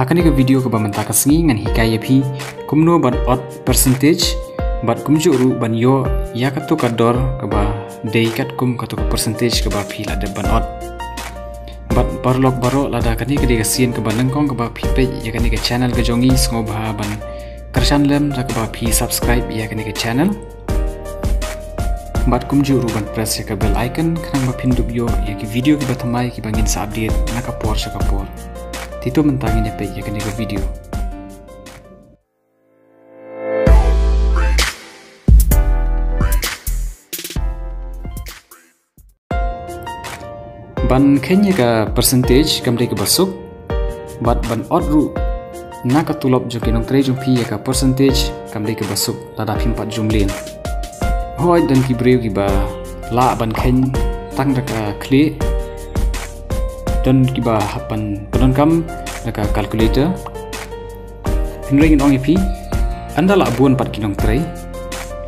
Hakani ke video ke bamenta kasengi ngan hikaya pi kumno ban odd percentage bat kumju ru ban yo ya katu kador ke ba day kat kum katu ke percentage ke ba pi lada ban odd bat barlok baro lada kani ke dia sien ke ban lengkong ke ba pi pe ya kani ke channel ke jongi sngoba ban kersan lem ke ba pi subscribe ya kani ke channel bat kumju ru ban press ke bell icon kanang ba pindup yo ya ki video ke ba thamai ki bangin sa update nakapor sa kapor Tito mentangin ya ya kena ke video. Ban kenya ka percentage kamde ke basuk, bat ban odd ru na ka tulop jo kinong tre jong pi ya ka percentage kamde ke basuk lada pimpat jumlin. Hoi dan ki breu ki ba la ban ken tang da ka kli dan kiba hapan penon naka calculator hinring ong ipi anda la buon pat kinong tray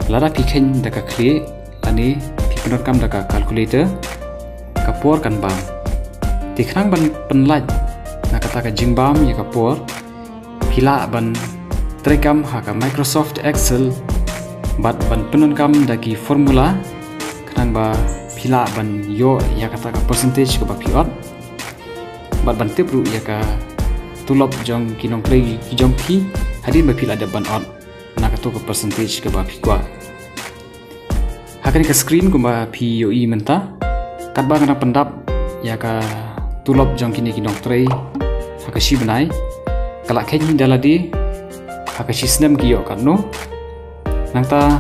lara piken daka kle ani pi penon daka calculator kapor kan bam tikhrang ban penlaj naka taka jingbam ya kapor pila ban tray ha ka Microsoft Excel bat ban penon daki formula kanang ba pila ban yo ya kata ka percentage ke ba piot bat ban tip ru ya ka tulop jong kinong play ki jong pi hadin ba pila ada ban on nak to ke percentage ke ba pi kwa hakani ka screen ko ba pi yo i menta kat ba kana pendap ya ka tulop jong kini kinong tray hakashi benai kala khen daladi hakashi snam ki yo kanno nangta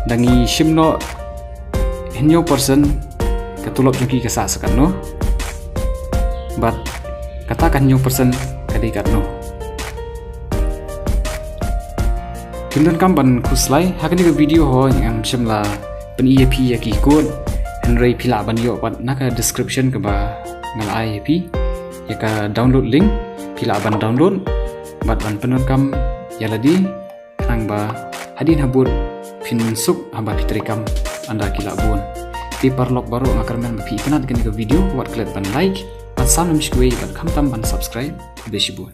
dangi shimno henyo person ka tulop jong ki ka sa sakanno bat katakan new person kadikat no kindon kamban kuslai hakani ke video ho yang shimla pen EAP ya ki code henry pila ban yo pat naka description ke ba ngal IAP ya ka download link pila ban download bat ban penon kam ya ladi kang ba hadin habur pin suk hamba pitrikam anda kila bun ti parlok baru ngakarmen pi tenat ke video buat klik ban like San mishkwe bat kamtam ban subscribe beshi bun